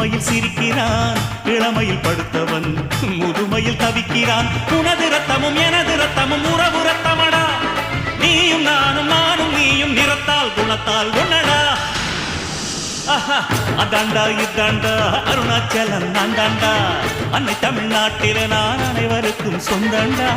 புதுமையில் சிரிக்கிறான், இளமையில் படுத்தவன் முதுமையில் தவிக்கிறான். உனது ரத்தமும் எனது ரத்தமும் உறவு ரத்தமடா, நீயும் நானும் நானும் நீயும் நிறத்தால் குணத்தால் ஒன்னடா. அதாண்டா இதாண்டா அருணாச்சலம் நான் தாண்டா, அன்னை தமிழ்நாட்டில நான் அனைவருக்கும் சொந்தண்டா.